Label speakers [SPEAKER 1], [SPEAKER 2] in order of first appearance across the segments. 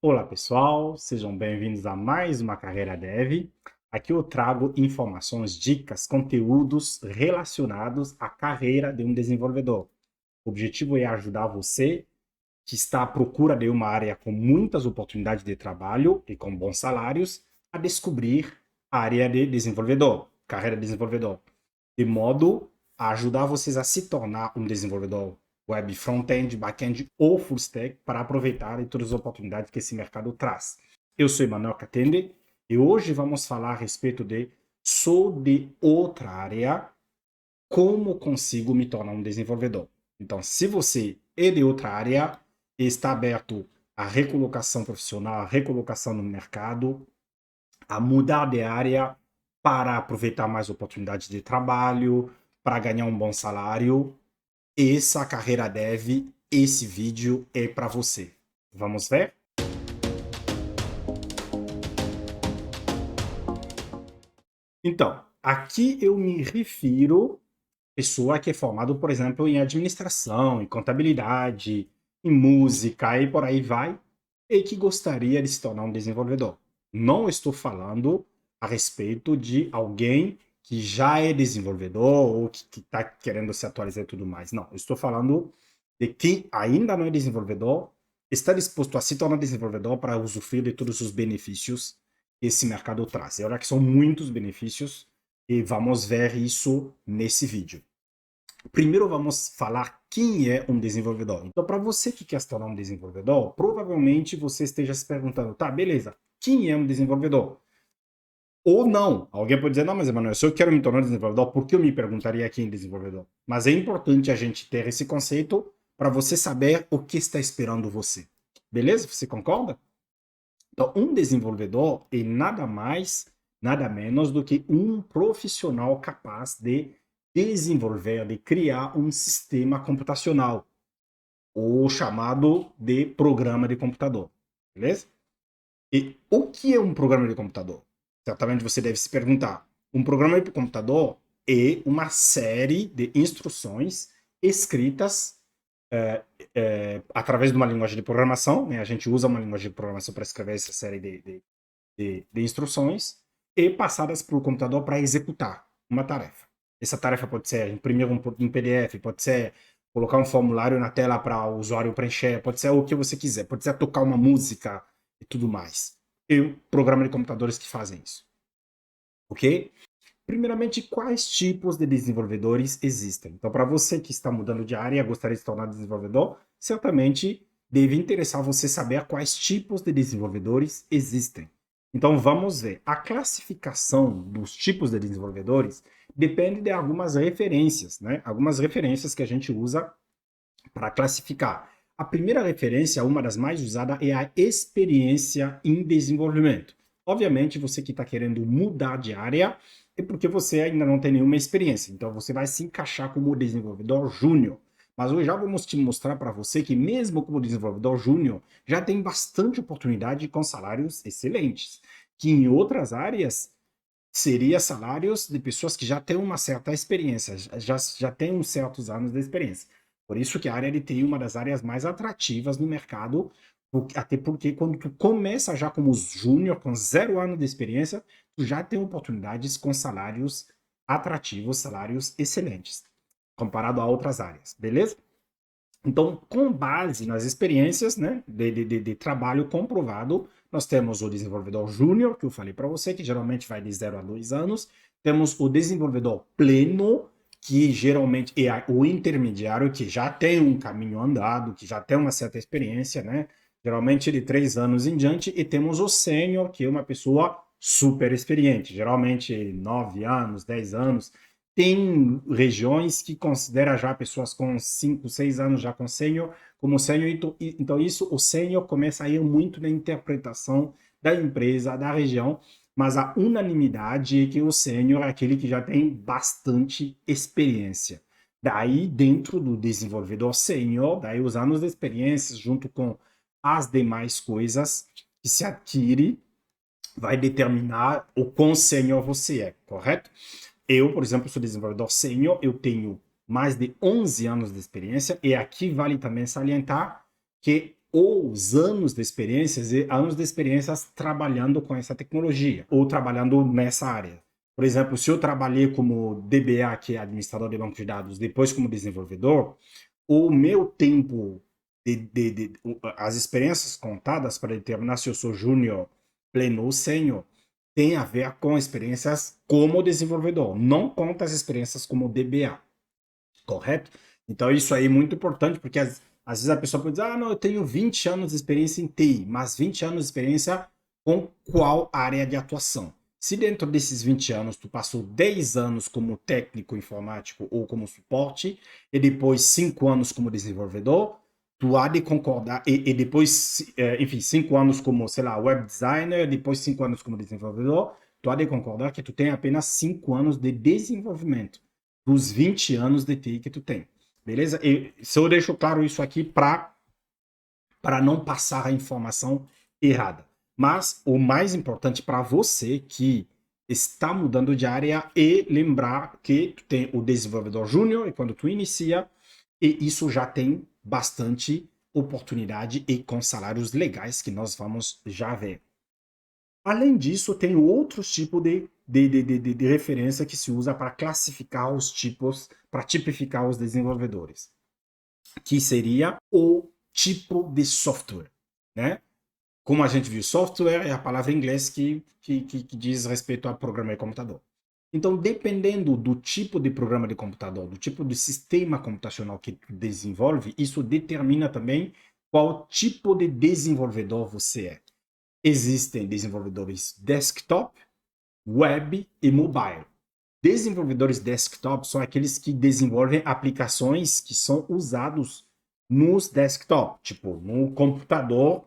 [SPEAKER 1] Olá pessoal, sejam bem-vindos a mais uma Carreira Dev. Aqui eu trago informações, dicas, conteúdos relacionados à carreira de um desenvolvedor. O objetivo é ajudar você que está à procura de uma área com muitas oportunidades de trabalho e com bons salários a descobrir a área de desenvolvedor, carreira de desenvolvedor, de modo a ajudar vocês a se tornar um desenvolvedor web front-end, back-end ou full stack para aproveitar de todas as oportunidades que esse mercado traz. Eu sou Emanuel Catende e hoje vamos falar a respeito de sou de outra área, como consigo me tornar um desenvolvedor. Então, se você é de outra área e está aberto à recolocação profissional, à recolocação no mercado, a mudar de área para aproveitar mais oportunidades de trabalho, para ganhar um bom salário, essa carreira dev, esse vídeo é para você. Vamos ver? Então, aqui eu me refiro a pessoa que é formada, por exemplo, em administração, em contabilidade, em música e por aí vai, e que gostaria de se tornar um desenvolvedor. Não estou falando a respeito de alguém que já é desenvolvedor ou que está querendo se atualizar e tudo mais. Não, eu estou falando de quem ainda não é desenvolvedor, está disposto a se tornar desenvolvedor para usufruir de todos os benefícios que esse mercado traz. E olha que são muitos benefícios e vamos ver isso nesse vídeo. Primeiro vamos falar quem é um desenvolvedor. Então, para você que quer se tornar um desenvolvedor, provavelmente você esteja se perguntando, tá, beleza, quem é um desenvolvedor? Ou não. Alguém pode dizer, não, mas Emanuel, se eu quero me tornar um desenvolvedor, por que eu me perguntaria quem é desenvolvedor? Mas é importante a gente ter esse conceito para você saber o que está esperando você. Beleza? Você concorda? Então, um desenvolvedor é nada mais, nada menos do que um profissional capaz de desenvolver, de criar um sistema computacional, ou chamado de programa de computador. Beleza? E o que é um programa de computador? Certamente você deve se perguntar. Um programa de computador é uma série de instruções escritas através de uma linguagem de programação, né? A gente usa uma linguagem de programação para escrever essa série de instruções e passadas para o computador para executar uma tarefa. Essa tarefa pode ser imprimir um PDF, pode ser colocar um formulário na tela para o usuário preencher, pode ser o que você quiser, pode ser tocar uma música e tudo mais. E programa de computadores que fazem isso. Ok? Primeiramente, quais tipos de desenvolvedores existem? Então, para você que está mudando de área e gostaria de se tornar desenvolvedor, certamente deve interessar você saber quais tipos de desenvolvedores existem. Então, vamos ver. A classificação dos tipos de desenvolvedores depende de algumas referências, né? Algumas referências que a gente usa para classificar. A primeira referência, uma das mais usadas, é a experiência em desenvolvimento. Obviamente, você que está querendo mudar de área é porque você ainda não tem nenhuma experiência. Então, você vai se encaixar como desenvolvedor júnior. Mas hoje já vamos te mostrar para você que mesmo como desenvolvedor júnior, já tem bastante oportunidade com salários excelentes. Que em outras áreas seria salários de pessoas que já têm uma certa experiência, já têm uns certos anos de experiência. Por isso que a área de TI é uma das áreas mais atrativas no mercado, até porque quando tu começa já como júnior, com 0 anos de experiência, tu já tem oportunidades com salários atrativos, salários excelentes, comparado a outras áreas, beleza? Então, com base nas experiências, né, de trabalho comprovado, nós temos o desenvolvedor júnior, que eu falei para você, que geralmente vai de 0 a 2 anos. Temos o desenvolvedor pleno, que geralmente é o intermediário, que já tem um caminho andado, que já tem uma certa experiência, né? Geralmente de 3 anos em diante. E temos o sênior, que é uma pessoa super experiente, geralmente 9 anos, 10 anos. Tem regiões que considera já pessoas com 5, 6 anos já com sênior, como sênior, então isso, o sênior começa a ir muito na interpretação da empresa, da região, mas a unanimidade é que o sênior é aquele que já tem bastante experiência. Daí, dentro do desenvolvedor sênior, daí os anos de experiência, junto com as demais coisas que se adquire, vai determinar o quão sênior você é, correto? Eu, por exemplo, sou desenvolvedor sênior, eu tenho mais de 11 anos de experiência, e aqui vale também salientar que ou os anos de experiências trabalhando com essa tecnologia, ou trabalhando nessa área. Por exemplo, se eu trabalhei como DBA, que é administrador de banco de dados, depois como desenvolvedor, o meu tempo, as experiências contadas para determinar se eu sou júnior, pleno ou sênior, tem a ver com experiências como desenvolvedor, não conta as experiências como DBA, correto? Então isso aí é muito importante, porque às vezes a pessoa pode dizer, ah, não, eu tenho 20 anos de experiência em TI, mas 20 anos de experiência com qual área de atuação? Se dentro desses 20 anos tu passou 10 anos como técnico informático ou como suporte, e depois 5 anos como desenvolvedor, tu há de concordar, e depois, enfim, 5 anos como, sei lá, web designer, depois 5 anos como desenvolvedor, tu há de concordar que tu tem apenas 5 anos de desenvolvimento dos 20 anos de TI que tu tem. Beleza? E se eu deixo claro isso aqui para não passar a informação errada. Mas o mais importante para você que está mudando de área é lembrar que tu tem o desenvolvedor júnior e quando tu inicia, e isso já tem bastante oportunidade e com salários legais que nós vamos já ver. Além disso, tem outros tipos de referência que se usa para classificar os tipos, para tipificar os desenvolvedores, que seria o tipo de software, né? Como a gente viu, software é a palavra em inglês que diz respeito a programa de computador. Então, dependendo do tipo de programa de computador, do tipo de sistema computacional que tu desenvolve, isso determina também qual tipo de desenvolvedor você é. Existem desenvolvedores desktop, web e mobile. Desenvolvedores desktop são aqueles que desenvolvem aplicações que são usados nos desktop, tipo no computador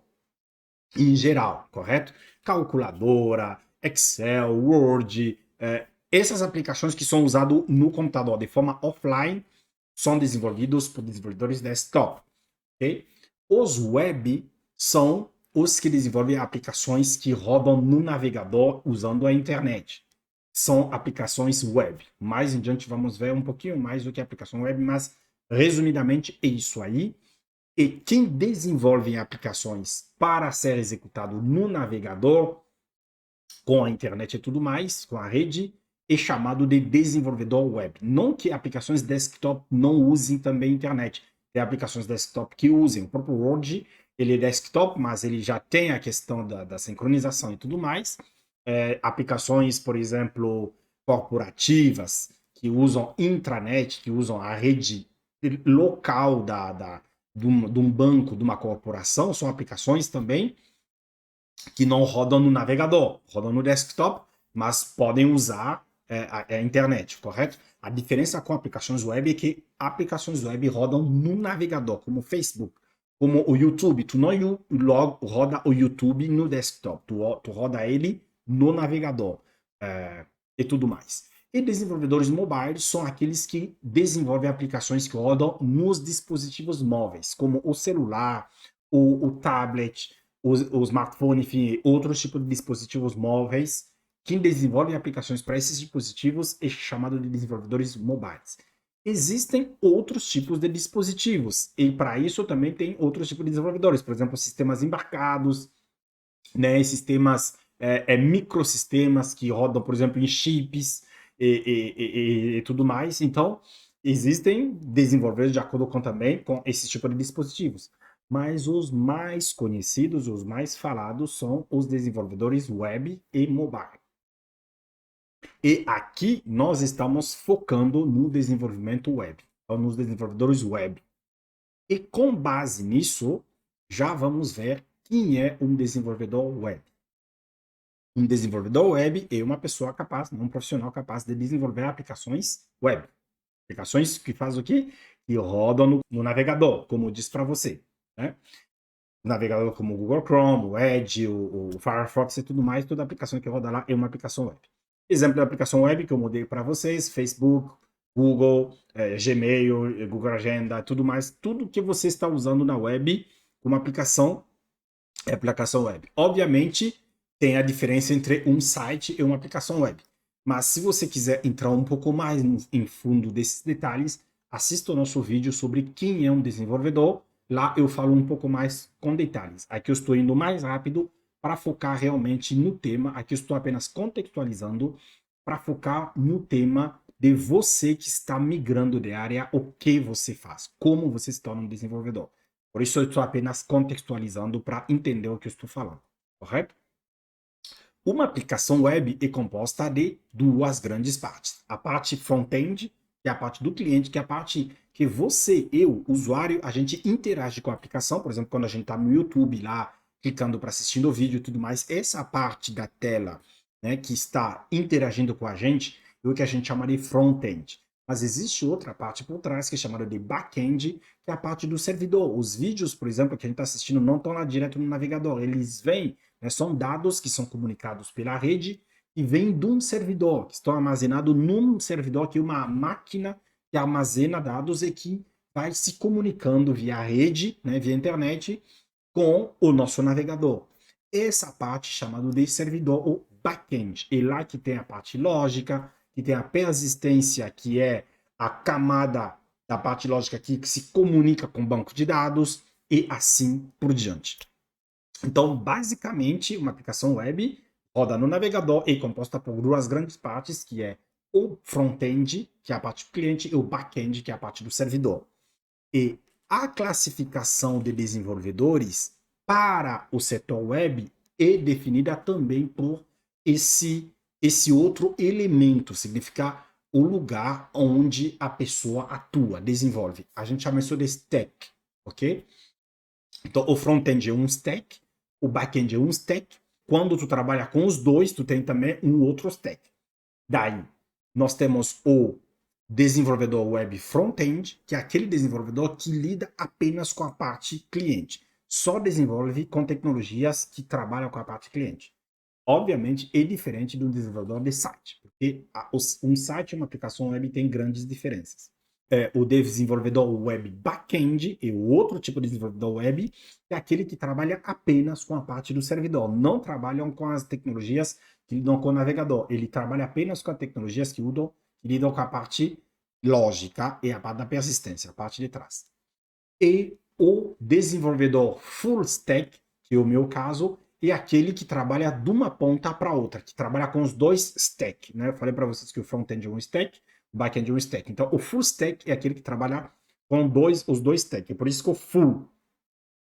[SPEAKER 1] em geral, correto? Calculadora, Excel, Word, essas aplicações que são usadas no computador de forma offline são desenvolvidos por desenvolvedores desktop, ok? Os web são os que desenvolvem aplicações que rodam no navegador usando a internet. São aplicações web. Mais em diante vamos ver um pouquinho mais do que aplicação web, mas resumidamente é isso aí. E quem desenvolve aplicações para ser executado no navegador, com a internet e tudo mais, com a rede, é chamado de desenvolvedor web. Não que aplicações desktop não usem também internet. Tem aplicações desktop que usem. O próprio Word, ele é desktop, mas ele já tem a questão da sincronização e tudo mais. Aplicações, por exemplo, corporativas, que usam intranet, que usam a rede local de um banco, de uma corporação, são aplicações também que não rodam no navegador, rodam no desktop, mas podem usar a internet, correto? A diferença com aplicações web é que aplicações web rodam no navegador, como o Facebook, como o YouTube. Tu não roda o YouTube no desktop, tu roda ele no navegador e tudo mais. E desenvolvedores mobile são aqueles que desenvolvem aplicações que rodam nos dispositivos móveis, como o celular, o tablet, o smartphone, enfim, outros tipos de dispositivos móveis. Quem desenvolve aplicações para esses dispositivos é chamado de desenvolvedores mobiles. Existem outros tipos de dispositivos, e para isso também tem outros tipos de desenvolvedores, por exemplo, sistemas embarcados, né, sistemas, microsistemas que rodam, por exemplo, em chips e tudo mais. Então, existem desenvolvedores de acordo com também com esse tipo de dispositivos. Mas os mais conhecidos, os mais falados, são os desenvolvedores web e mobile. E aqui nós estamos focando no desenvolvimento web, então nos desenvolvedores web. E com base nisso, já vamos ver quem é um desenvolvedor web. Um desenvolvedor web é uma pessoa capaz, um profissional capaz de desenvolver aplicações web. Aplicações que fazem o quê? Que rodam no navegador, como eu disse para você, né? Navegador como o Google Chrome, o Edge, o Firefox e tudo mais, toda aplicação que roda lá é uma aplicação web. Exemplo de aplicação web que eu mudei para vocês, Facebook, Google, Gmail, Google Agenda, tudo mais, tudo que você está usando na web como aplicação é aplicação web. Obviamente, tem a diferença entre um site e uma aplicação web. Mas se você quiser entrar um pouco mais em fundo desses detalhes, assista o nosso vídeo sobre quem é um desenvolvedor, Lá eu falo um pouco mais com detalhes. Aqui eu estou indo mais rápido para focar realmente no tema. Aqui eu estou apenas contextualizando para focar no tema de você que está migrando de área, o que você faz, como você se torna um desenvolvedor. Por isso eu estou apenas contextualizando para entender o que eu estou falando, correto? Uma aplicação web é composta de duas grandes partes. A parte front-end, que é a parte do cliente, que é a parte que você, eu, usuário, a gente interage com a aplicação. Por exemplo, quando a gente está no YouTube lá, clicando para assistir o vídeo e tudo mais, essa parte da tela, né, que está interagindo com a gente, é o que a gente chama de front-end. Mas existe outra parte por trás, que é chamada de back-end, que é a parte do servidor. Os vídeos, por exemplo, que a gente está assistindo não estão lá direto no navegador. Eles vêm, né, são dados que são comunicados pela rede e vêm de um servidor, que estão armazenados num servidor, que é uma máquina que armazena dados e que vai se comunicando via rede, né, via internet, com o nosso navegador. Essa parte chamada de servidor, ou back-end. É lá que tem a parte lógica, que tem a persistência, que é a camada da parte lógica aqui que se comunica com o banco de dados e assim por diante. Então, basicamente, uma aplicação web roda no navegador e é composta por duas grandes partes, que é o front-end, que é a parte do cliente, e o back-end, que é a parte do servidor. E a classificação de desenvolvedores para o setor web é definida também por esse outro elemento, significa o lugar onde a pessoa atua, desenvolve. A gente chama isso de stack, ok? Então, o front-end é um stack, o back-end é um stack. Quando tu trabalha com os dois, tu tem também um outro stack. Daí, nós temos o desenvolvedor web front-end, que é aquele desenvolvedor que lida apenas com a parte cliente. Só desenvolve com tecnologias que trabalham com a parte cliente. Obviamente, é diferente do desenvolvedor de site, porque um site e uma aplicação web tem grandes diferenças. O desenvolvedor web back-end é o outro tipo de desenvolvedor web, que é aquele que trabalha apenas com a parte do servidor, não trabalham com as tecnologias que lidam com o navegador. Ele trabalha apenas com as tecnologias que lidam com a parte lógica e a parte da persistência, a parte de trás. E o desenvolvedor full stack, que é o meu caso, é aquele que trabalha de uma ponta para outra, que trabalha com os dois stacks, né? Eu falei para vocês que o front-end é um stack, o back-end é um stack. Então, o full stack é aquele que trabalha com os dois stacks. É por isso que o full,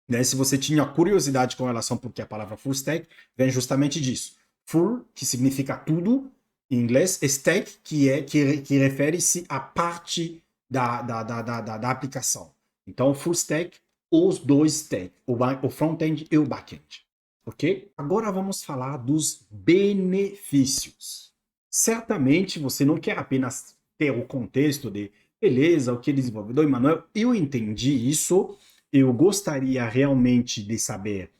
[SPEAKER 1] né? Se você tinha curiosidade com relação porque a palavra full stack vem justamente disso. Full, que significa tudo em inglês, stack, que refere-se à parte da aplicação. Então, full stack, os dois stack, o front-end e o back-end. Ok? Agora vamos falar dos benefícios. Certamente você não quer apenas ter o contexto de beleza, o que é desenvolvedor, Emanuel, eu entendi isso, eu gostaria realmente de saber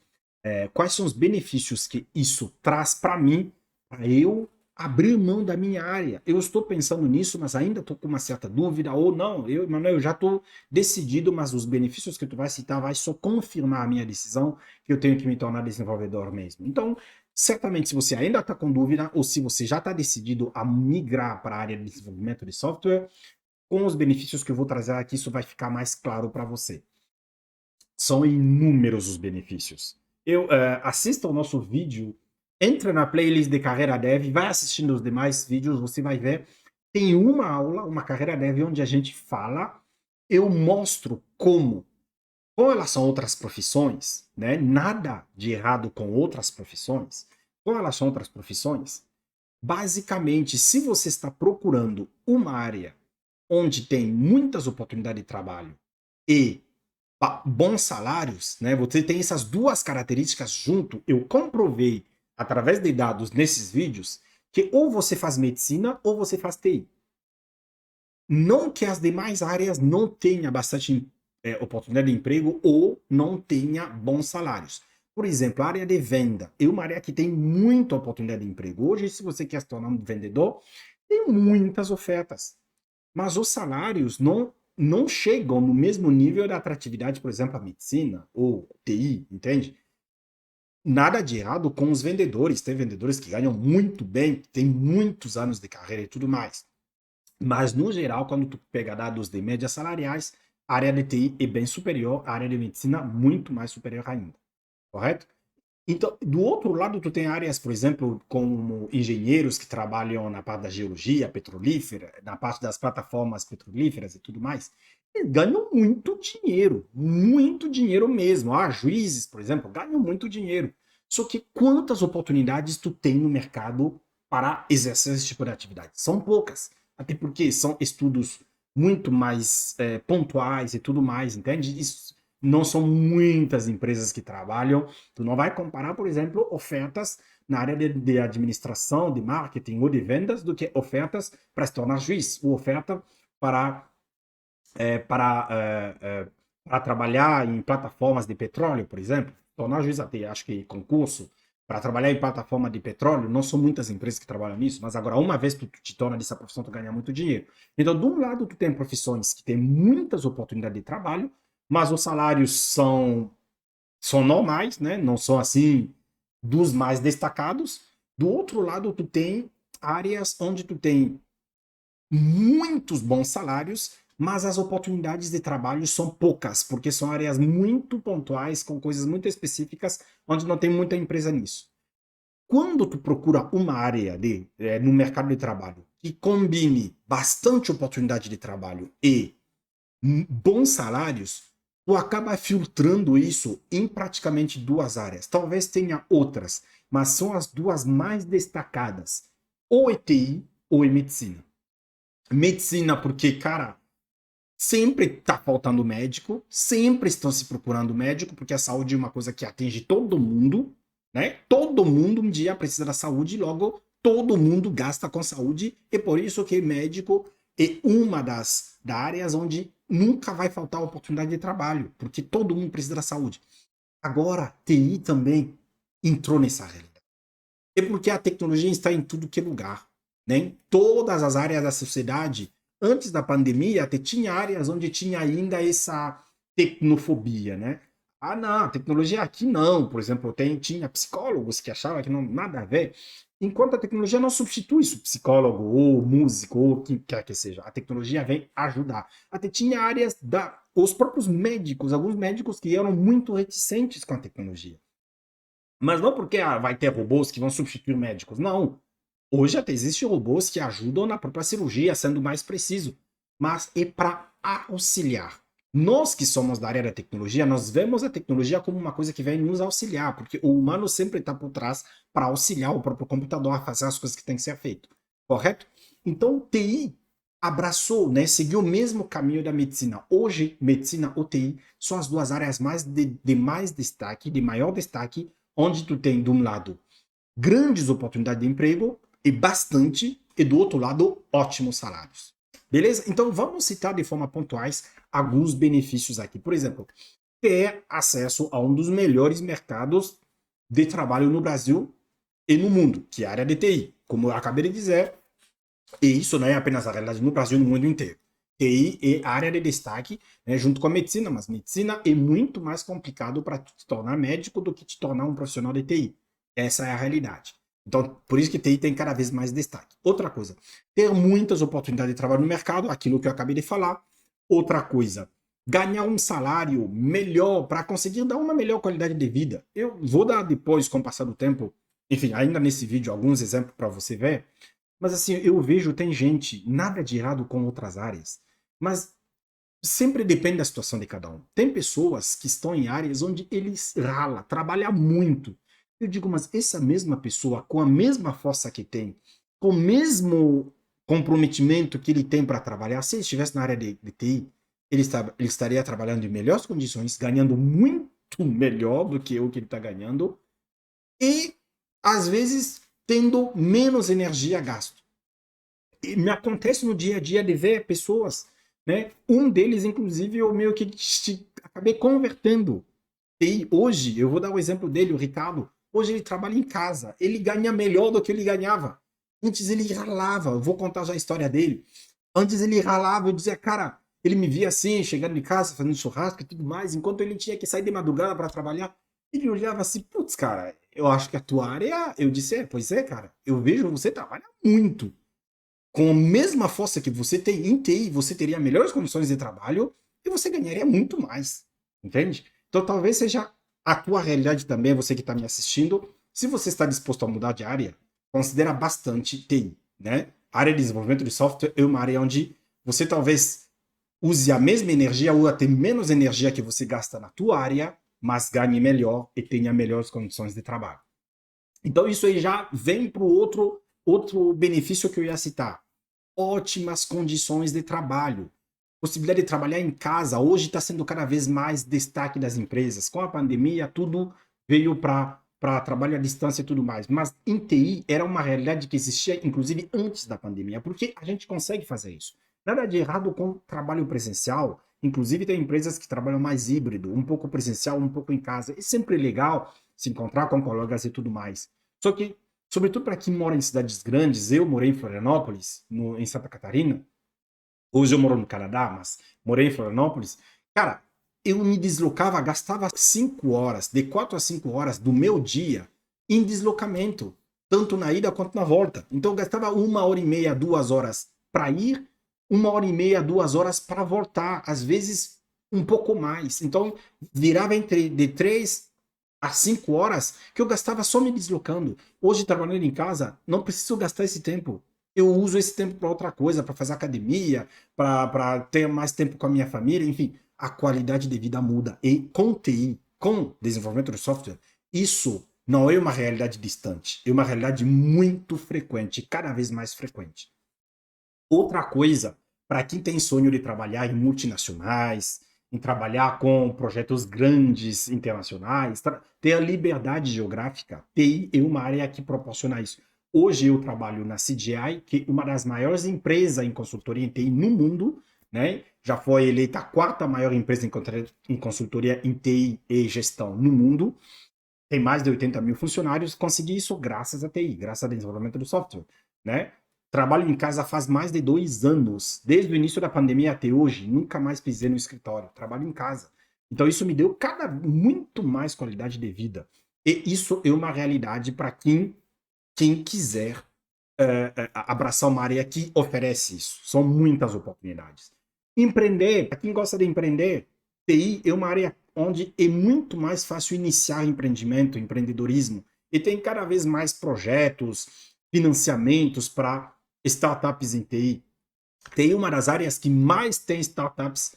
[SPEAKER 1] quais são os benefícios que isso traz para mim, para eu abrir mão da minha área. Eu estou pensando nisso, mas ainda estou com uma certa dúvida, ou não, Emanuel, eu já estou decidido, mas os benefícios que tu vai citar vai só confirmar a minha decisão que eu tenho que me tornar desenvolvedor mesmo. Então, certamente, se você ainda está com dúvida, ou se você já está decidido a migrar para a área de desenvolvimento de software, com os benefícios que eu vou trazer aqui, isso vai ficar mais claro para você. São inúmeros os benefícios. Assista o nosso vídeo, entra na playlist de Carreira Dev, vai assistindo os demais vídeos, você vai ver. Tem uma aula, uma Carreira Dev, onde a gente fala, eu mostro como, com relação a outras profissões, né, nada de errado com outras profissões, com relação a outras profissões, basicamente, se você está procurando uma área onde tem muitas oportunidades de trabalho e bons salários, né? Você tem essas duas características junto. Eu comprovei através de dados nesses vídeos que ou você faz medicina ou você faz TI. Não que as demais áreas não tenham bastante oportunidade de emprego ou não tenha bons salários. Por exemplo, a área de venda é uma área que tem muita oportunidade de emprego. Hoje, se você quer se tornar um vendedor, tem muitas ofertas. Mas os salários não chegam no mesmo nível da atratividade, por exemplo, a medicina ou TI, entende? Nada de errado com os vendedores. Tem vendedores que ganham muito bem, têm muitos anos de carreira e tudo mais. Mas, no geral, quando tu pega dados de médias salariais, a área de TI é bem superior, a área de medicina muito mais superior ainda, correto? Então, do outro lado, tu tem áreas, por exemplo, como engenheiros que trabalham na parte da geologia petrolífera, na parte das plataformas petrolíferas e tudo mais, e ganham muito dinheiro mesmo. Ah, juízes, por exemplo, ganham muito dinheiro. Só que quantas oportunidades tu tem no mercado para exercer esse tipo de atividade? São poucas. Até porque são estudos muito mais pontuais e tudo mais, entende? Isso, não são muitas empresas que trabalham. Tu não vai comparar, por exemplo, ofertas na área de administração, de marketing ou de vendas do que ofertas para se tornar juiz, ou oferta para, é, para, é, é, para trabalhar em plataformas de petróleo, por exemplo. Tornar juiz até, acho que concurso, para trabalhar em plataforma de petróleo, não são muitas empresas que trabalham nisso, mas agora, uma vez que tu te torna dessa profissão, tu ganha muito dinheiro. Então, de um lado, tu tem profissões que têm muitas oportunidades de trabalho, mas os salários são normais, né? Não são assim dos mais destacados. Do outro lado, tu tem áreas onde tu tem muitos bons salários, mas as oportunidades de trabalho são poucas, porque são áreas muito pontuais, com coisas muito específicas, onde não tem muita empresa nisso. Quando tu procura uma área no mercado de trabalho que combine bastante oportunidade de trabalho e bons salários, tu acaba filtrando isso em praticamente duas áreas. Talvez tenha outras, mas são as duas mais destacadas. Ou é TI ou é medicina. Medicina porque, cara, sempre tá faltando médico, sempre estão se procurando médico, porque a saúde é uma coisa que atinge todo mundo, né? Todo mundo um dia precisa da saúde, logo todo mundo gasta com saúde, e por isso que médico é uma das áreas onde nunca vai faltar oportunidade de trabalho, porque todo mundo precisa da saúde. Agora, TI também entrou nessa realidade. É porque a tecnologia está em tudo que é lugar, né? Em todas as áreas da sociedade. Antes da pandemia, até tinha áreas onde tinha ainda essa tecnofobia, né? Ah, não, tecnologia aqui não. Por exemplo, tinha psicólogos que achavam que não nada a ver. Enquanto a tecnologia não substitui isso, psicólogo ou músico ou quem quer que seja, a tecnologia vem ajudar. Até tinha áreas os próprios médicos, alguns médicos que eram muito reticentes com a tecnologia. Mas não porque vai ter robôs que vão substituir médicos. Não. Hoje até existem robôs que ajudam na própria cirurgia, sendo mais preciso. Mas é para auxiliar. Nós que somos da área da tecnologia, nós vemos a tecnologia como uma coisa que vem nos auxiliar, porque o humano sempre está por trás para auxiliar o próprio computador a fazer as coisas que tem que ser feito. Correto? Então, TI abraçou, né, seguiu o mesmo caminho da medicina. Hoje, medicina ou TI são as duas áreas de mais destaque, de maior destaque, onde tu tem, de um lado, grandes oportunidades de emprego e bastante, e do outro lado, ótimos salários. Beleza? Então vamos citar de forma pontuais alguns benefícios aqui. Por exemplo, ter acesso a um dos melhores mercados de trabalho no Brasil e no mundo, que é a área de TI. Como eu acabei de dizer, e isso não é apenas a realidade no Brasil, no mundo inteiro. TI é área de destaque, né, junto com a medicina, mas medicina é muito mais complicado para te tornar médico do que te tornar um profissional de TI. Essa é a realidade. Então, por isso que TI tem cada vez mais destaque. Outra coisa, ter muitas oportunidades de trabalho no mercado, aquilo que eu acabei de falar. Outra coisa, ganhar um salário melhor para conseguir dar uma melhor qualidade de vida. Eu vou dar depois, com o passar do tempo, enfim, ainda nesse vídeo, alguns exemplos para você ver. Mas assim, eu vejo, tem gente, nada de errado com outras áreas, mas sempre depende da situação de cada um. Tem pessoas que estão em áreas onde eles rala, trabalha muito. Eu digo, mas essa mesma pessoa, com a mesma força que tem, com o mesmo comprometimento que ele tem para trabalhar, se ele estivesse na área de TI, ele estaria trabalhando em melhores condições, ganhando muito melhor do que o que ele está ganhando, e às vezes tendo menos energia gasto. E me acontece no dia a dia de ver pessoas, né? Um deles, inclusive, eu meio que acabei convertendo. E hoje, eu vou dar o exemplo dele, o Ricardo. Hoje ele trabalha em casa, ele ganha melhor do que ele ganhava. Antes ele ralava, eu vou contar já a história dele. Antes ele ralava, eu dizia, cara, ele me via assim, chegando de casa, fazendo churrasco e tudo mais, enquanto ele tinha que sair de madrugada para trabalhar. Ele olhava assim, putz, cara, eu acho que a tua área. Eu disse, pois é, cara, eu vejo você trabalha muito. Com a mesma força que você tem em TI, você teria melhores condições de trabalho e você ganharia muito mais, entende? Então talvez seja a tua realidade também, você que está me assistindo. Se você está disposto a mudar de área, considera bastante TI, né? A área de desenvolvimento de software é uma área onde você talvez use a mesma energia ou até menos energia que você gasta na tua área, mas ganhe melhor e tenha melhores condições de trabalho. Então isso aí já vem para o outro benefício que eu ia citar. Ótimas condições de trabalho. Possibilidade de trabalhar em casa hoje está sendo cada vez mais destaque das empresas. Com a pandemia, tudo veio para trabalho à distância e tudo mais. Mas em TI era uma realidade que existia, inclusive, antes da pandemia, porque a gente consegue fazer isso. Nada de errado com trabalho presencial. Inclusive, tem empresas que trabalham mais híbrido, um pouco presencial, um pouco em casa. É sempre legal se encontrar com colegas e tudo mais. Só que, sobretudo para quem mora em cidades grandes, eu morei em Florianópolis, em Santa Catarina. Hoje eu moro no Canadá, mas morei em Florianópolis. Cara, eu me deslocava, gastava 5 horas, de 4 a 5 horas do meu dia em deslocamento, tanto na ida quanto na volta. Então eu gastava 1 hora e meia, 2 horas para ir, 1 hora e meia, 2 horas para voltar, às vezes um pouco mais. Então virava de 3 a 5 horas que eu gastava só me deslocando. Hoje, trabalhando em casa, não preciso gastar esse tempo. Eu uso esse tempo para outra coisa, para fazer academia, para ter mais tempo com a minha família, enfim, a qualidade de vida muda. E com TI, com desenvolvimento de software, isso não é uma realidade distante, é uma realidade muito frequente, cada vez mais frequente. Outra coisa, para quem tem sonho de trabalhar em multinacionais, em trabalhar com projetos grandes internacionais, ter a liberdade geográfica, TI é uma área que proporciona isso. Hoje eu trabalho na CGI, que é uma das maiores empresas em consultoria em TI no mundo, né? Já foi eleita a quarta maior empresa em consultoria em TI e gestão no mundo. Tem mais de 80 mil funcionários. Consegui isso graças à TI, graças ao desenvolvimento do software, né? Trabalho em casa faz mais de 2 anos. Desde o início da pandemia até hoje, nunca mais pisei no escritório. Trabalho em casa. Então isso me deu muito mais qualidade de vida. E isso é uma realidade para quem quiser abraçar uma área que oferece isso. São muitas oportunidades. Empreender, para quem gosta de empreender, TI é uma área onde é muito mais fácil iniciar empreendimento, empreendedorismo, e tem cada vez mais projetos, financiamentos para startups em TI. TI é uma das áreas que mais tem startups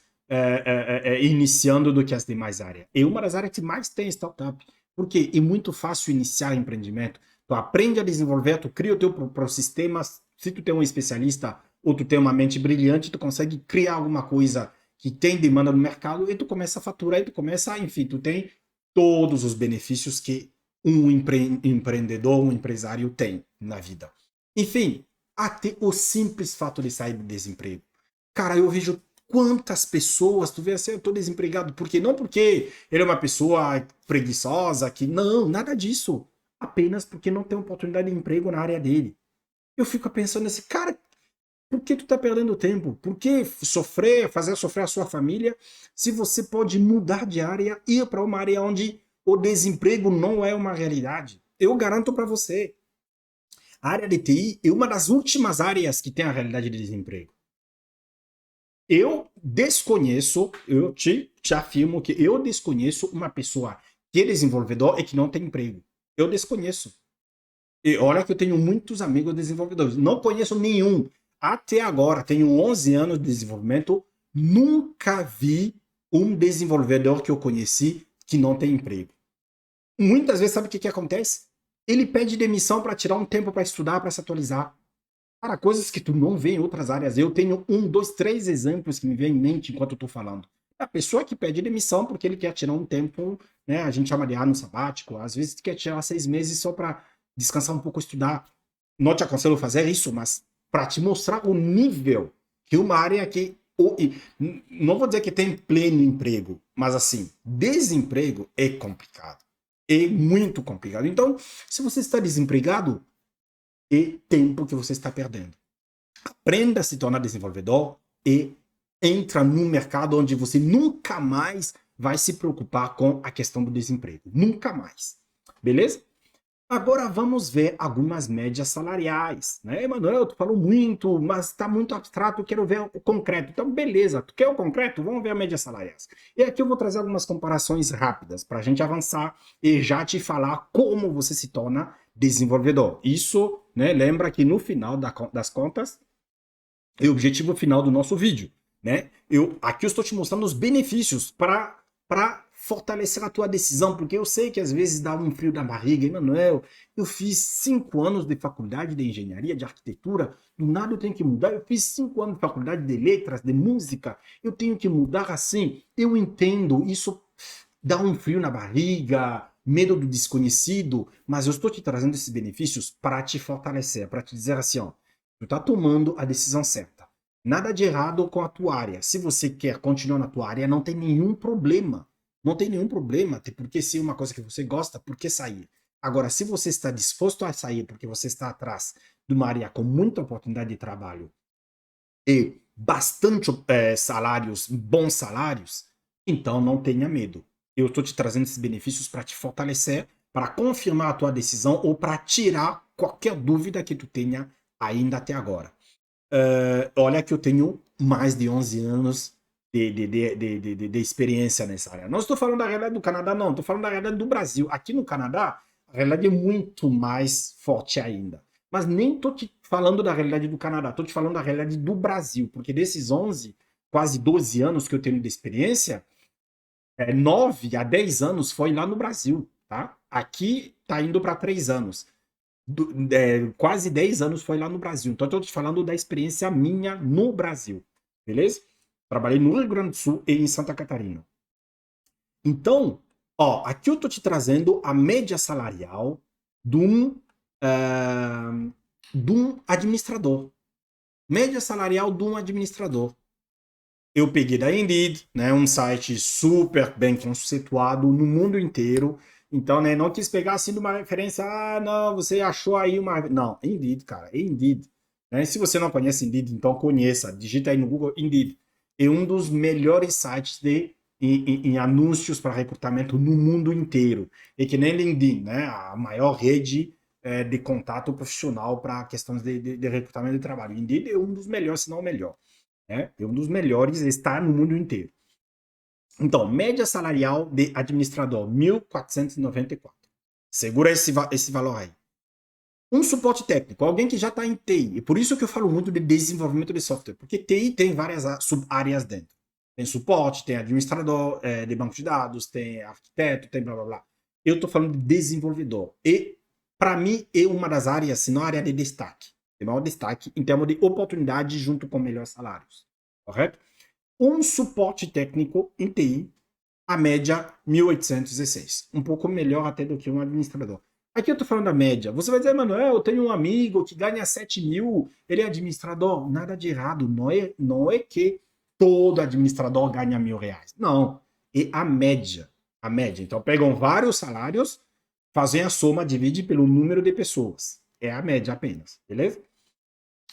[SPEAKER 1] iniciando do que as demais áreas. É uma das áreas que mais tem startup, porque é muito fácil iniciar empreendimento. Tu aprende a desenvolver, tu cria o teu sistema. Se tu tem um especialista ou tu tem uma mente brilhante, tu consegue criar alguma coisa que tem demanda no mercado e tu começa a faturar e tu começa, enfim, tu tem todos os benefícios que um empreendedor, um empresário tem na vida. Enfim, até o simples fato de sair do desemprego. Cara, eu vejo quantas pessoas, tu vê assim, eu tô desempregado, por quê? Não porque ele é uma pessoa preguiçosa, que não, nada disso. Apenas porque não tem oportunidade de emprego na área dele. Eu fico pensando assim, cara, por que tu tá perdendo tempo? Por que sofrer, fazer sofrer a sua família, se você pode mudar de área, ir para uma área onde o desemprego não é uma realidade? Eu garanto para você, a área de TI é uma das últimas áreas que tem a realidade de desemprego. Eu desconheço, eu te afirmo que eu desconheço uma pessoa que é desenvolvedor e que não tem emprego. Eu desconheço. E olha que eu tenho muitos amigos desenvolvedores. Não conheço nenhum. Até agora, tenho 11 anos de desenvolvimento, nunca vi um desenvolvedor que eu conheci que não tem emprego. Muitas vezes, sabe o que acontece? Ele pede demissão para tirar um tempo para estudar, para se atualizar. Cara, coisas que tu não vê em outras áreas. Eu tenho 1, 2, 3 exemplos que me vêm em mente enquanto eu tô falando. A pessoa que pede demissão porque ele quer tirar um tempo, né? A gente chama de ano sabático. Às vezes quer tirar 6 meses só para descansar um pouco, estudar. Não te aconselho a fazer isso, mas para te mostrar o nível que uma área que não vou dizer que tem pleno emprego, mas assim, desemprego é complicado. É muito complicado. Então, se você está desempregado, e tempo que você está perdendo. Aprenda a se tornar desenvolvedor e entra num mercado onde você nunca mais vai se preocupar com a questão do desemprego. Nunca mais. Beleza? Agora vamos ver algumas médias salariais, né? Emanuel, tu falou muito, mas está muito abstrato, eu quero ver o concreto. Então, beleza, tu quer o concreto? Vamos ver a média salariais. E aqui eu vou trazer algumas comparações rápidas para a gente avançar e já te falar como você se torna desenvolvedor. Isso, né? Lembra que no final das contas é o objetivo final do nosso vídeo, né? Aqui eu estou te mostrando os benefícios para fortalecer a tua decisão, porque eu sei que às vezes dá um frio na barriga. Emanuel, eu fiz 5 anos de faculdade de engenharia, de arquitetura, do nada eu tenho que mudar. Eu fiz 5 anos de faculdade de letras, de música, eu tenho que mudar assim. Eu entendo, isso dá um frio na barriga, medo do desconhecido, mas eu estou te trazendo esses benefícios para te fortalecer, para te dizer assim, ó, tu está tomando a decisão certa. Nada de errado com a tua área. Se você quer continuar na tua área, não tem nenhum problema. Não tem nenhum problema, tem por que ser uma coisa que você gosta, por que sair? Agora, se você está disposto a sair porque você está atrás de uma área com muita oportunidade de trabalho e bastante salários, bons salários, então não tenha medo. Eu estou te trazendo esses benefícios para te fortalecer, para confirmar a tua decisão ou para tirar qualquer dúvida que tu tenha ainda até agora. Olha que eu tenho mais de 11 anos de experiência nessa área. Não estou falando da realidade do Canadá, não. Estou falando da realidade do Brasil. Aqui no Canadá, a realidade é muito mais forte ainda. Mas nem estou te falando da realidade do Canadá. Estou te falando da realidade do Brasil. Porque desses 11, quase 12 anos que eu tenho de experiência, 9 a 10 anos foi lá no Brasil. Tá? Aqui está indo para 3 anos. Quase 10 anos foi lá no Brasil. Então, eu estou te falando da experiência minha no Brasil. Beleza? Trabalhei no Rio Grande do Sul e em Santa Catarina. Então, ó, aqui eu estou te trazendo a média salarial de um administrador. Média salarial de um administrador. Eu peguei da Indeed, né, um site super bem conceituado no mundo inteiro. Então, né, não quis pegar assim de uma referência, não, você achou aí uma... Não, Indeed, cara, é Indeed. Né? Se você não conhece Indeed, então conheça, digita aí no Google Indeed. É um dos melhores sites em anúncios para recrutamento no mundo inteiro. É que nem LinkedIn, né, a maior rede de contato profissional para questões de recrutamento de trabalho. Indeed é um dos melhores, se não o melhor. É um dos melhores, está no mundo inteiro. Então, média salarial de administrador, 1.494. Segura esse valor aí. Um suporte técnico, alguém que já está em TI. E por isso que eu falo muito de desenvolvimento de software, porque TI tem várias sub-áreas dentro. Tem suporte, tem administrador de banco de dados, tem arquiteto, tem blá blá blá. Eu estou falando de desenvolvedor. E, para mim, é uma das áreas, se não a área de destaque. De maior destaque em termos de oportunidade junto com melhores salários. Correto? Um suporte técnico em TI, a média 1.816. Um pouco melhor até do que um administrador. Aqui eu estou falando da média. Você vai dizer, Manuel, eu tenho um amigo que ganha 7 mil, ele é administrador. Nada de errado. Não é que todo administrador ganha R$ 1.000. Não. É a média. A média. Então pegam vários salários, fazem a soma, divide pelo número de pessoas. É a média apenas. Beleza?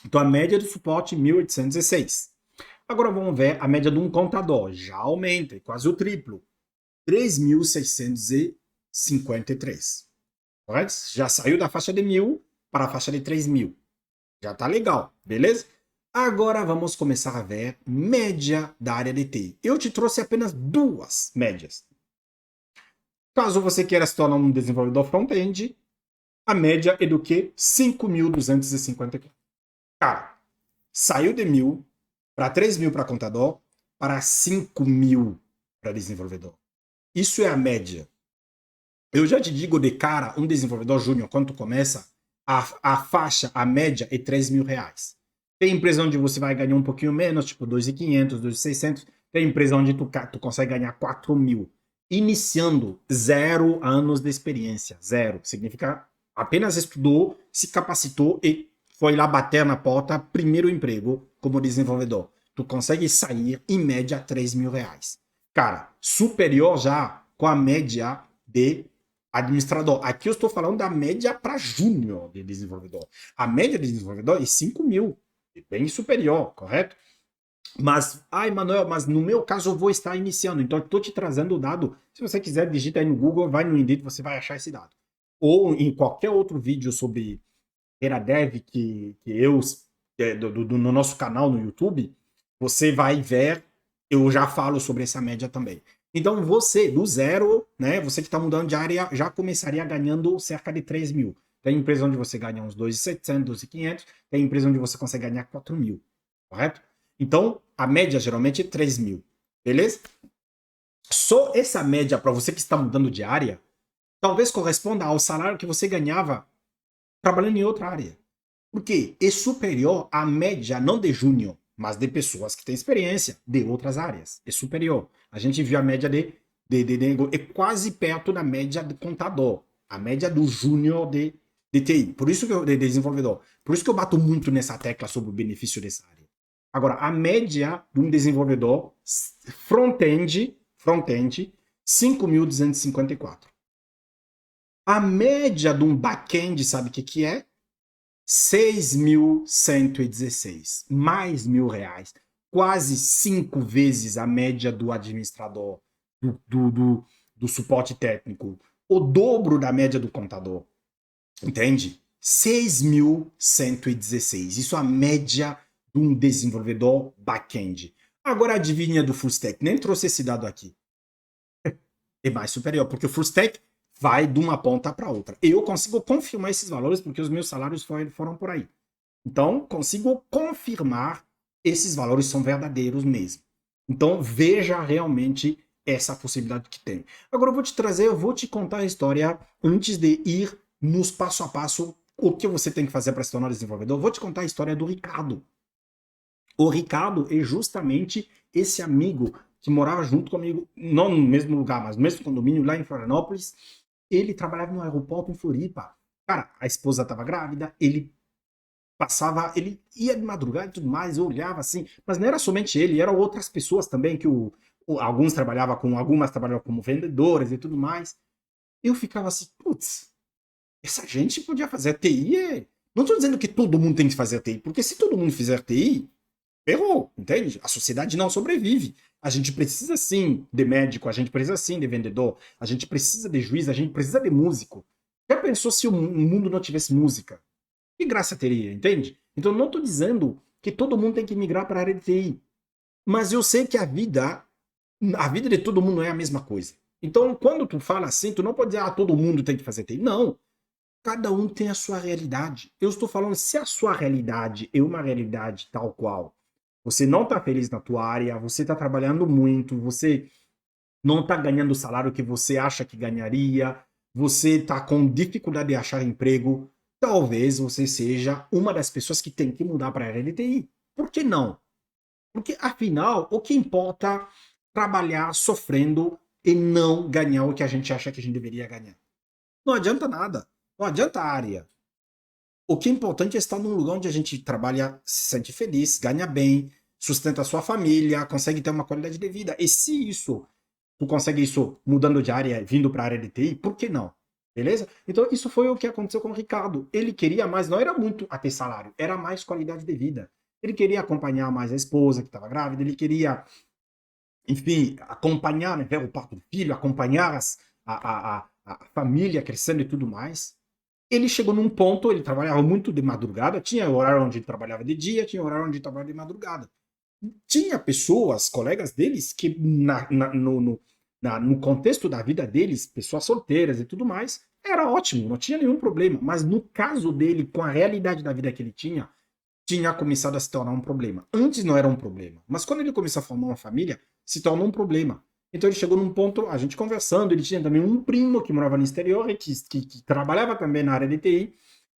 [SPEAKER 1] Então a média do suporte 1.816. Agora vamos ver a média de um contador. Já aumenta, é quase o triplo. 3.653. Correto? Já saiu da faixa de 1.000 para a faixa de 3.000. Já tá legal, beleza? Agora vamos começar a ver média da área de TI. Eu te trouxe apenas duas médias. Caso você queira se tornar um desenvolvedor front-end, a média é do que? 5.254. Cara, saiu de 1.000 para 3.000 para contador, para 5.000 para desenvolvedor. Isso é a média. Eu já te digo de cara, um desenvolvedor júnior, quando tu começa, a faixa, a média é R$ 3.000. Tem empresa onde você vai ganhar um pouquinho menos, tipo 2.500, 2.600. Tem empresa onde tu consegue ganhar 4.000. Iniciando 0 anos de experiência. Zero. Significa apenas estudou, se capacitou e foi lá bater na porta, primeiro emprego como desenvolvedor. Tu consegue sair, em média, R$ 3.000. Cara, superior já com a média de administrador. Aqui eu estou falando da média para júnior de desenvolvedor. A média de desenvolvedor é 5.000. É bem superior, correto? Mas, Manuel, mas no meu caso eu vou estar iniciando. Então, eu estou te trazendo o dado. Se você quiser, digita aí no Google, vai no Indeed, você vai achar esse dado. ou em qualquer outro vídeo sobre era dev no nosso canal no YouTube, você vai ver, eu já falo sobre essa média também. Então você, do zero, né, você que está mudando de área, já começaria ganhando cerca de 3 mil. Tem empresa onde você ganha uns 2.700, 2.500, tem empresa onde você consegue ganhar 4 mil, correto? Então, a média geralmente é 3 mil, beleza? Só essa média para você que está mudando de área, talvez corresponda ao salário que você ganhava trabalhando em outra área. Porque é superior à média, não de júnior, mas de pessoas que têm experiência de outras áreas. É superior. A gente viu a média é quase perto da média do contador. A média do júnior de TI. Por isso que eu, de desenvolvedor. Por isso que eu bato muito nessa tecla sobre o benefício dessa área. Agora, a média de um desenvolvedor front-end, 5.254. A média de um back-end, sabe o que é? 6.116, mais R$ 1.000, quase 5 vezes a média do administrador, do suporte técnico, o dobro da média do contador, entende? 6.116, isso é a média de um desenvolvedor back-end. Agora adivinha do full stack, nem trouxe esse dado aqui. É mais superior, porque o full stack vai de uma ponta para outra. Eu consigo confirmar esses valores porque os meus salários foram por aí. Então, consigo confirmar esses valores são verdadeiros mesmo. Então, veja realmente essa possibilidade que tem. Agora eu vou te contar a história antes de ir nos passo a passo o que você tem que fazer para se tornar desenvolvedor. Eu vou te contar a história do Ricardo. O Ricardo é justamente esse amigo que morava junto comigo, não no mesmo lugar, mas no mesmo condomínio lá em Florianópolis. Ele trabalhava no aeroporto em Floripa. Cara, a esposa estava grávida, ele ia de madrugada e tudo mais, eu olhava assim, mas não era somente ele, eram outras pessoas também que algumas trabalhavam como vendedoras e tudo mais. Eu ficava assim, putz, essa gente podia fazer TI. Não estou dizendo que todo mundo tem que fazer TI, porque se todo mundo fizer TI, errou, entende? A sociedade não sobrevive. A gente precisa sim de médico, a gente precisa sim de vendedor, a gente precisa de juiz, a gente precisa de músico. Já pensou se o mundo não tivesse música? Que graça teria, entende? Então não estou dizendo que todo mundo tem que migrar para a área de TI, mas eu sei que a vida de todo mundo não é a mesma coisa. Então quando tu fala assim, tu não pode dizer, todo mundo tem que fazer TI. Não, cada um tem a sua realidade. Eu estou falando, se a sua realidade é uma realidade tal qual, você não está feliz na tua área, você está trabalhando muito, você não está ganhando o salário que você acha que ganharia, você está com dificuldade de achar emprego, talvez você seja uma das pessoas que tem que mudar para a área de TI. Por que não? Porque, afinal, o que importa é trabalhar sofrendo e não ganhar o que a gente acha que a gente deveria ganhar. Não adianta nada. Não adianta a área. O que é importante é estar num lugar onde a gente trabalha, se sente feliz, ganha bem, sustenta a sua família, consegue ter uma qualidade de vida. E se tu consegue isso mudando de área, vindo para a área de TI, por que não? Beleza? Então, isso foi o que aconteceu com o Ricardo. Ele queria mais, não era muito a ter salário, era mais qualidade de vida. Ele queria acompanhar mais a esposa que estava grávida, ele queria, enfim, acompanhar, né, ver o parto do filho, acompanhar a família crescendo e tudo mais. Ele chegou num ponto, ele trabalhava muito de madrugada, tinha horário onde ele trabalhava de dia, tinha horário onde ele trabalhava de madrugada. Tinha pessoas, colegas deles, que no contexto da vida deles, pessoas solteiras e tudo mais, era ótimo, não tinha nenhum problema. Mas no caso dele, com a realidade da vida que ele tinha começado a se tornar um problema. Antes não era um problema, mas quando ele começou a formar uma família, se tornou um problema. Então ele chegou num ponto, a gente conversando, ele tinha também um primo que morava no exterior e que trabalhava também na área de TI.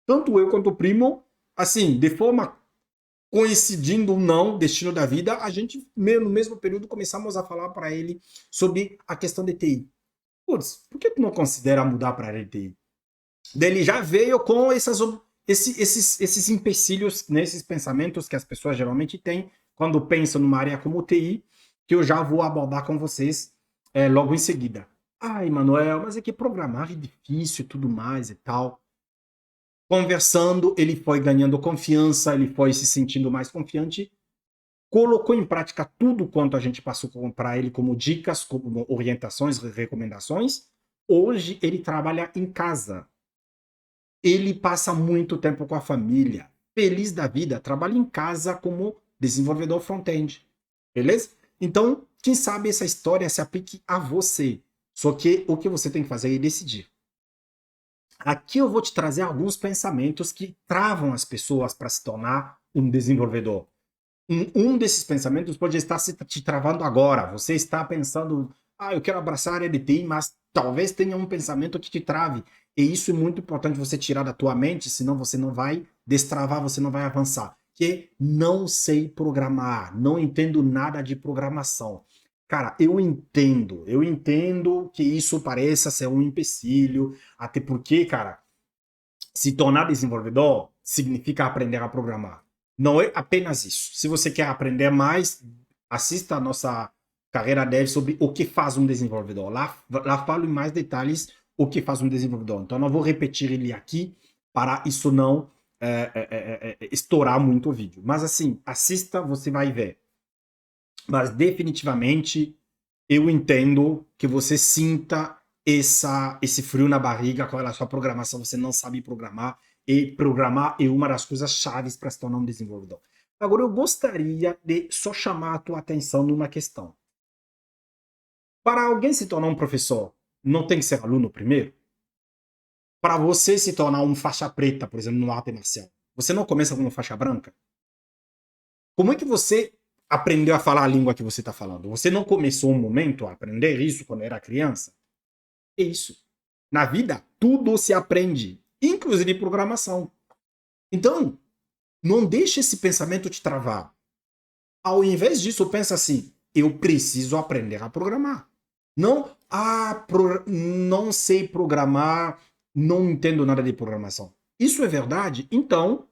[SPEAKER 1] Tanto eu quanto o primo, assim, de forma coincidindo ou não, destino da vida, a gente, no mesmo período, começamos a falar para ele sobre a questão de TI. Putz, por que tu não considera mudar para a área de TI? Daí ele já veio com esses empecilhos, né, esses pensamentos que as pessoas geralmente têm quando pensam numa área como TI, que eu já vou abordar com vocês logo em seguida. Ai, Manuel, mas é que programar é difícil e tudo mais e tal. Conversando, ele foi ganhando confiança, ele foi se sentindo mais confiante, colocou em prática tudo quanto a gente passou para ele como dicas, como orientações, recomendações. Hoje ele trabalha em casa. ele passa muito tempo com a família, feliz da vida, trabalha em casa como desenvolvedor front-end, beleza? Então, quem sabe essa história se aplique a você. Só que o que você tem que fazer é decidir. Aqui eu vou te trazer alguns pensamentos que travam as pessoas para se tornar um desenvolvedor. Um desses pensamentos pode estar te travando agora. Você está pensando, eu quero abraçar a área de TI, mas talvez tenha um pensamento que te trave. E isso é muito importante você tirar da tua mente, senão você não vai destravar, você não vai avançar. Que é, não sei programar, não entendo nada de programação. Cara, eu entendo que isso pareça ser um empecilho, até porque, cara, se tornar desenvolvedor significa aprender a programar. Não é apenas isso. Se você quer aprender mais, assista a nossa carreira dev sobre o que faz um desenvolvedor. Lá falo em mais detalhes o que faz um desenvolvedor. Então, não vou repetir ele aqui para isso não estourar muito o vídeo. Mas assim, assista, você vai ver. Mas definitivamente eu entendo que você sinta esse frio na barriga com relação à programação, você não sabe programar, e programar é uma das coisas chaves para se tornar um desenvolvedor. Agora, eu gostaria de só chamar a tua atenção numa questão. Para alguém se tornar um professor, não tem que ser aluno primeiro? Para você se tornar um faixa preta, por exemplo, no arte marcial, você não começa como faixa branca? Como é que você aprendeu a falar a língua que você está falando? Você não começou um momento a aprender isso quando era criança? É isso. Na vida, tudo se aprende, inclusive programação. Então, não deixe esse pensamento te travar. Ao invés disso, pensa assim: eu preciso aprender a programar. Não, não sei programar, não entendo nada de programação. Isso é verdade? Então,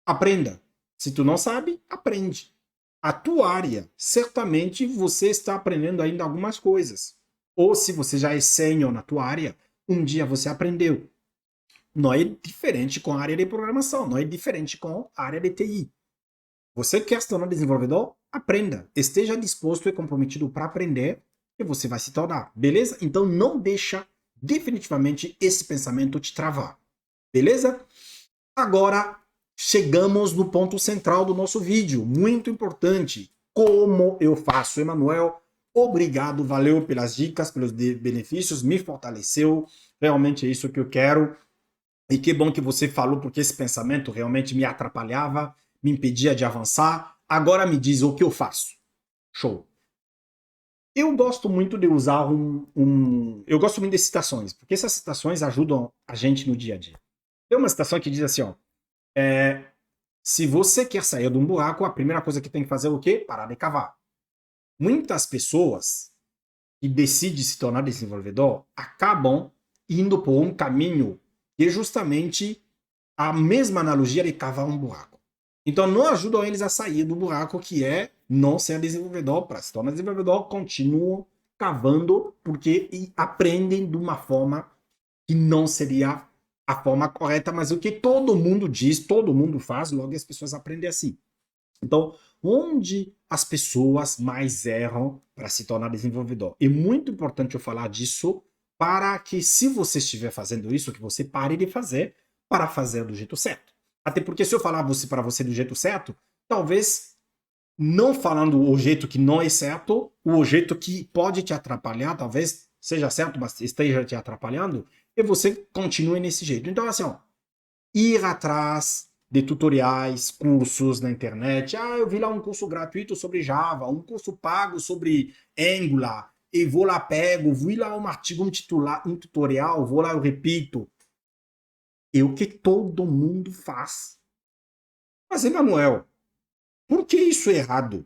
[SPEAKER 1] aprenda. Se tu não sabe, aprende. A tua área, certamente você está aprendendo ainda algumas coisas. Ou se você já é sênior na tua área, um dia você aprendeu. Não é diferente com a área de programação, não é diferente com a área de TI. Você quer se tornar desenvolvedor? Aprenda. Esteja disposto e comprometido para aprender e você vai se tornar, beleza? Então não deixa definitivamente esse pensamento te travar, beleza? Agora chegamos no ponto central do nosso vídeo, muito importante. Como eu faço, Emanuel? Obrigado, valeu pelas dicas, pelos benefícios, me fortaleceu. Realmente é isso que eu quero. E que bom que você falou, porque esse pensamento realmente me atrapalhava, me impedia de avançar. Agora me diz o que eu faço. Show. Eu gosto muito de usar eu gosto muito de citações, porque essas citações ajudam a gente no dia a dia. Tem uma citação que diz assim, ó. Se você quer sair de um buraco, a primeira coisa que tem que fazer é o quê? Parar de cavar. Muitas pessoas que decidem se tornar desenvolvedor acabam indo por um caminho que é justamente a mesma analogia de cavar um buraco. Então não ajudam eles a sair do buraco que é não ser desenvolvedor. Para se tornar desenvolvedor, continuam cavando porque aprendem de uma forma que não seria a forma correta, mas o que todo mundo diz, todo mundo faz, logo as pessoas aprendem assim. Então, onde as pessoas mais erram para se tornar desenvolvedor? É muito importante eu falar disso para que, se você estiver fazendo isso, que você pare de fazer para fazer do jeito certo. Até porque se eu falar para você do jeito certo, talvez não falando o jeito que não é certo, o jeito que pode te atrapalhar, talvez seja certo, mas esteja te atrapalhando, e você continue nesse jeito. Então, assim, ó, ir atrás de tutoriais, cursos na internet. Eu vi lá um curso gratuito sobre Java, um curso pago sobre Angular, e vou lá, pego, vi lá um artigo, um tutorial, vou lá, eu repito. É o que todo mundo faz. Mas, Emanuel, por que isso é errado?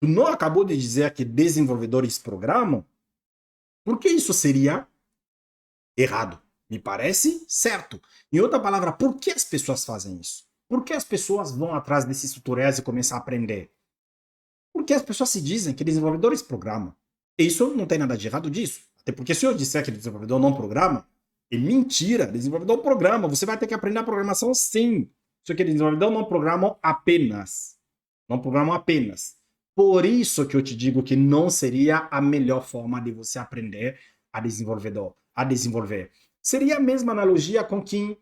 [SPEAKER 1] Tu não acabou de dizer que desenvolvedores programam? Por que isso seria errado? Me parece certo. Em outra palavra, por que as pessoas fazem isso? Por que as pessoas vão atrás desses tutoriais e começam a aprender? Porque as pessoas se dizem que desenvolvedores programam. E isso não tem nada de errado disso. Até porque se eu disser que desenvolvedor não programa, é mentira. Desenvolvedor programa. Você vai ter que aprender a programação sim. Só que desenvolvedor não programam apenas. Não programam apenas. Por isso que eu te digo que não seria a melhor forma de você aprender a desenvolver. Seria a mesma analogia com quem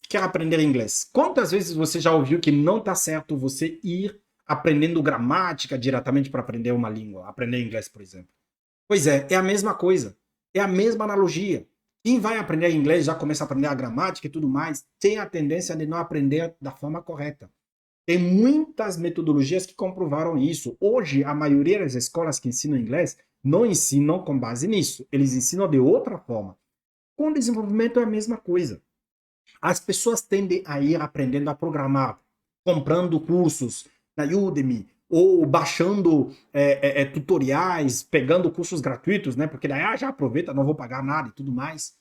[SPEAKER 1] quer aprender inglês. Quantas vezes você já ouviu que não está certo você ir aprendendo gramática diretamente para aprender uma língua, aprender inglês, por exemplo? Pois é a mesma coisa. É a mesma analogia. Quem vai aprender inglês já começa a aprender a gramática e tudo mais, tem a tendência de não aprender da forma correta. Tem muitas metodologias que comprovaram isso. Hoje, a maioria das escolas que ensinam inglês não ensinam com base nisso. Eles ensinam de outra forma. Com o desenvolvimento é a mesma coisa. As pessoas tendem a ir aprendendo a programar, comprando cursos na Udemy ou baixando tutoriais, pegando cursos gratuitos, né? Porque daí já aproveita, não vou pagar nada e tudo mais.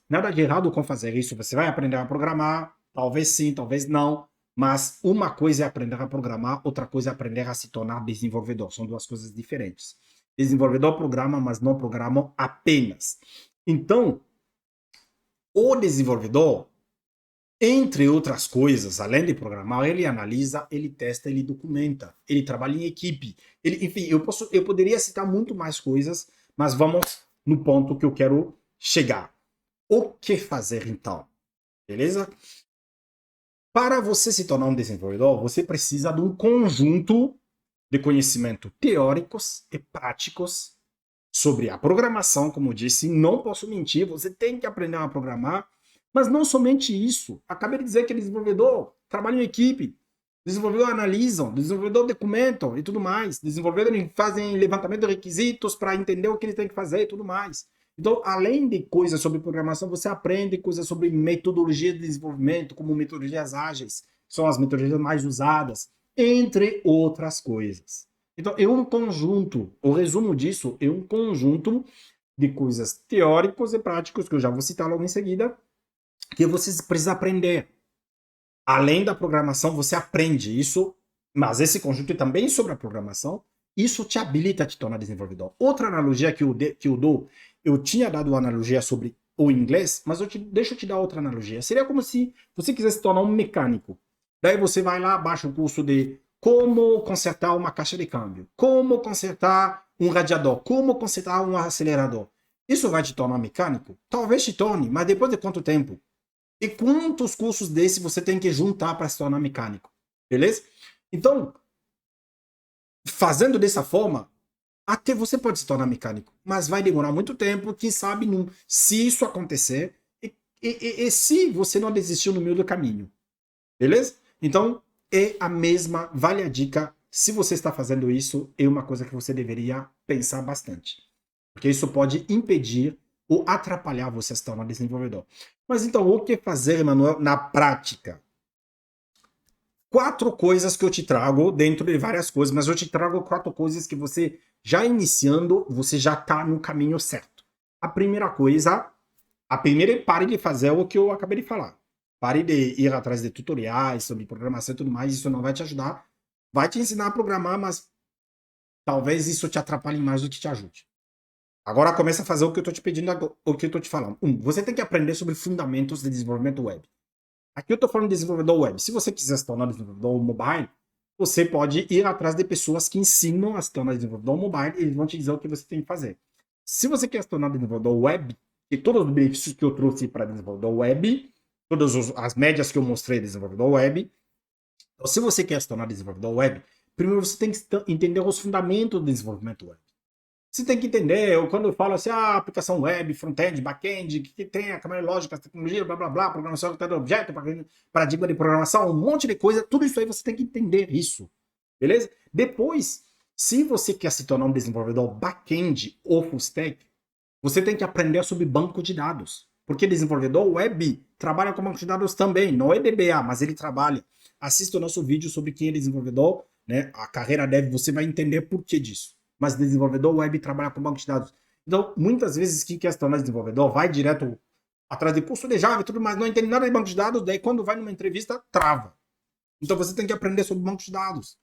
[SPEAKER 1] Nada de errado com fazer isso. Você vai aprender a programar, talvez sim, talvez não. Mas uma coisa é aprender a programar, outra coisa é aprender a se tornar desenvolvedor. São duas coisas diferentes. Desenvolvedor programa, mas não programa apenas. Então, o desenvolvedor, entre outras coisas, além de programar, ele analisa, ele testa, ele documenta, ele trabalha em equipe. Enfim, eu poderia citar muito mais coisas, mas vamos no ponto que eu quero chegar. O que fazer então? Beleza? Para você se tornar um desenvolvedor, você precisa de um conjunto de conhecimento teóricos e práticos sobre a programação, como eu disse. Não posso mentir, você tem que aprender a programar. Mas não somente isso. Acabei de dizer que desenvolvedor trabalha em equipe. Desenvolvedor analisam, desenvolvedor documentam e tudo mais. Desenvolvedor fazem levantamento de requisitos para entender o que eles têm que fazer e tudo mais. Então, além de coisas sobre programação, você aprende coisas sobre metodologia de desenvolvimento, como metodologias ágeis, que são as metodologias mais usadas, entre outras coisas. Então, é um conjunto, o resumo disso é um conjunto de coisas teóricos e práticos, que eu já vou citar logo em seguida, que você precisa aprender. Além da programação, você aprende isso, mas esse conjunto é também sobre a programação. Isso te habilita a te tornar desenvolvedor. Outra analogia que eu dou, eu tinha dado uma analogia sobre o inglês, mas deixa eu te dar outra analogia. Seria como se você quisesse se tornar um mecânico. Daí você vai lá, baixa um curso de como consertar uma caixa de câmbio, como consertar um radiador, como consertar um acelerador. Isso vai te tornar mecânico? Talvez te torne, mas depois de quanto tempo? E quantos cursos desse você tem que juntar para se tornar mecânico? Beleza? Então, fazendo dessa forma, até você pode se tornar mecânico, mas vai demorar muito tempo, quem sabe não, se isso acontecer, e se você não desistiu no meio do caminho. Beleza? Então, é a mesma, vale a dica, se você está fazendo isso, é uma coisa que você deveria pensar bastante. Porque isso pode impedir ou atrapalhar você a se tornar desenvolvedor. Mas então, o que fazer, Emanuel, na prática? 4 coisas que eu te trago, dentro de várias coisas, mas eu te trago 4 coisas que você, já iniciando, você já está no caminho certo. A primeira coisa, é pare de fazer o que eu acabei de falar. Pare de ir atrás de tutoriais sobre programação e tudo mais, isso não vai te ajudar. Vai te ensinar a programar, mas talvez isso te atrapalhe mais do que te ajude. Agora começa a fazer o que eu estou te pedindo, o que eu estou te falando. Você tem que aprender sobre fundamentos de desenvolvimento web. Aqui eu estou falando de desenvolvedor web. Se você quiser se tornar desenvolvedor mobile, você pode ir atrás de pessoas que ensinam a se tornar desenvolvedor mobile e eles vão te dizer o que você tem que fazer. Se você quer se tornar desenvolvedor web, e todos os benefícios que eu trouxe para desenvolvedor web, todas as médias que eu mostrei de desenvolvedor web, então, se você quer se tornar desenvolvedor web, primeiro você tem que entender os fundamentos do desenvolvimento web. Você tem que entender, quando eu falo assim, aplicação web, front-end, back-end, que tem a câmera lógica, tecnologia, blá blá blá, programação orientada a objeto, paradigma de programação, um monte de coisa, tudo isso aí você tem que entender isso, beleza? Depois, se você quer se tornar um desenvolvedor back-end ou full stack, você tem que aprender sobre banco de dados, porque desenvolvedor web trabalha com banco de dados também, não é DBA, mas ele trabalha. Assista o nosso vídeo sobre quem é desenvolvedor, né? A carreira dev, você vai entender por que disso. Mas desenvolvedor web trabalha com banco de dados. Então, muitas vezes, quem quer se tornar desenvolvedor vai direto atrás de curso de Java e tudo mais, não entende nada de banco de dados, daí quando vai numa entrevista, trava. Então, você tem que aprender sobre banco de dados.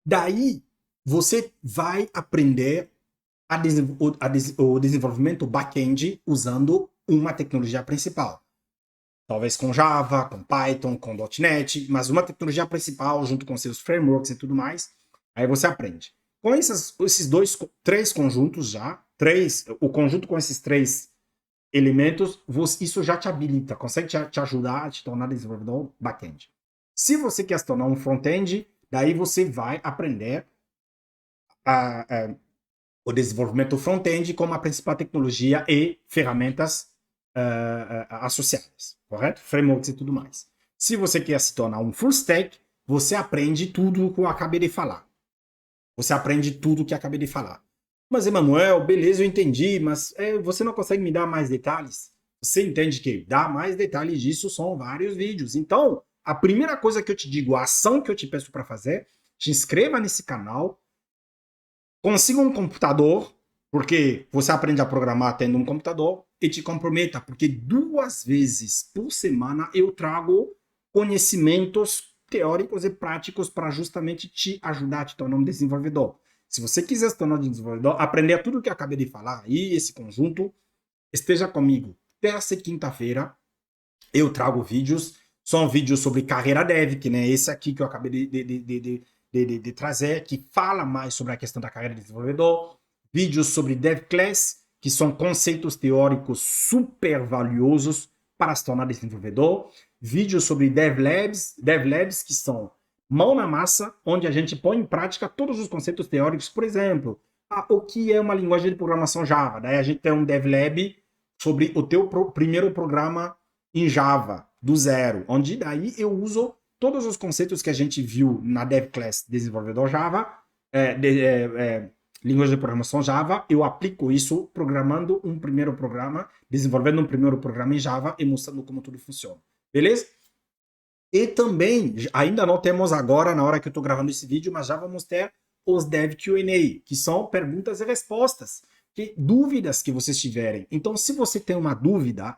[SPEAKER 1] Daí, você vai aprender o desenvolvimento back-end usando uma tecnologia principal. Talvez com Java, com Python, com .NET, mas uma tecnologia principal junto com seus frameworks e tudo mais, aí você aprende. Com esses 3 conjuntos já, o conjunto com esses 3 elementos, isso já te habilita, consegue te ajudar a te tornar desenvolvedor back-end. Se você quer se tornar um front-end, daí você vai aprender o desenvolvimento front-end como a principal tecnologia e ferramentas associadas, correto? Frameworks e tudo mais. Se você quer se tornar um full stack, você aprende tudo o que eu acabei de falar. Você aprende tudo o que eu acabei de falar. Mas, Emanuel, beleza, eu entendi, mas você não consegue me dar mais detalhes? Você entende que dar mais detalhes disso são vários vídeos. Então, a primeira coisa que eu te digo, a ação que eu te peço para fazer, te inscreva nesse canal, consiga um computador, porque você aprende a programar tendo um computador, e te comprometa, porque 2 vezes por semana eu trago conhecimentos teóricos e práticos para justamente te ajudar a te tornar um desenvolvedor. Se você quiser se tornar um desenvolvedor, aprender tudo que eu acabei de falar aí, esse conjunto, esteja comigo. Terça e quinta-feira eu trago vídeos, são vídeos sobre carreira dev, que né, esse aqui que eu acabei de trazer, que fala mais sobre a questão da carreira de desenvolvedor, vídeos sobre dev class, que são conceitos teóricos super valiosos para se tornar desenvolvedor, vídeos sobre DevLabs, que são mão na massa, onde a gente põe em prática todos os conceitos teóricos. Por exemplo, o que é uma linguagem de programação Java? Daí a gente tem um DevLab sobre o teu primeiro programa em Java, do zero, onde daí eu uso todos os conceitos que a gente viu na DevClass desenvolvedor Java, linguagem de programação Java, eu aplico isso programando um primeiro programa, desenvolvendo um primeiro programa em Java e mostrando como tudo funciona. Beleza? E também, ainda não temos agora, na hora que eu estou gravando esse vídeo, mas já vamos ter os Dev Q&A, que são perguntas e respostas, dúvidas que vocês tiverem. Então, se você tem uma dúvida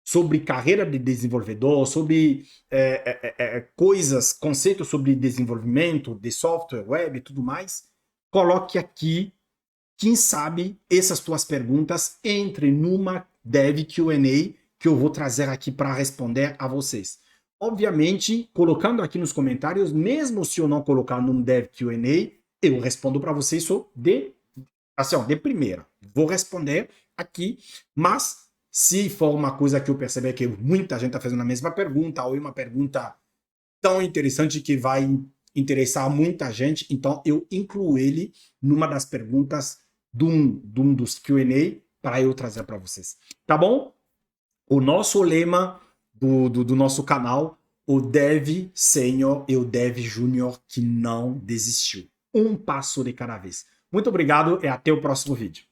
[SPEAKER 1] sobre carreira de desenvolvedor, sobre coisas, conceitos sobre desenvolvimento de software, web e tudo mais, coloque aqui, quem sabe, essas tuas perguntas entre numa Dev Q&A que eu vou trazer aqui para responder a vocês. Obviamente, colocando aqui nos comentários, mesmo se eu não colocar num Dev Q&A, eu respondo para vocês de primeira. Vou responder aqui, mas se for uma coisa que eu perceber que muita gente está fazendo a mesma pergunta, ou uma pergunta tão interessante que vai interessar muita gente, então eu incluo ele numa das perguntas de um dos Q&A para eu trazer para vocês. Tá bom? O nosso lema do nosso canal, o Dev Sênior e o Dev Júnior que não desistiu. Um passo de cada vez. Muito obrigado e até o próximo vídeo.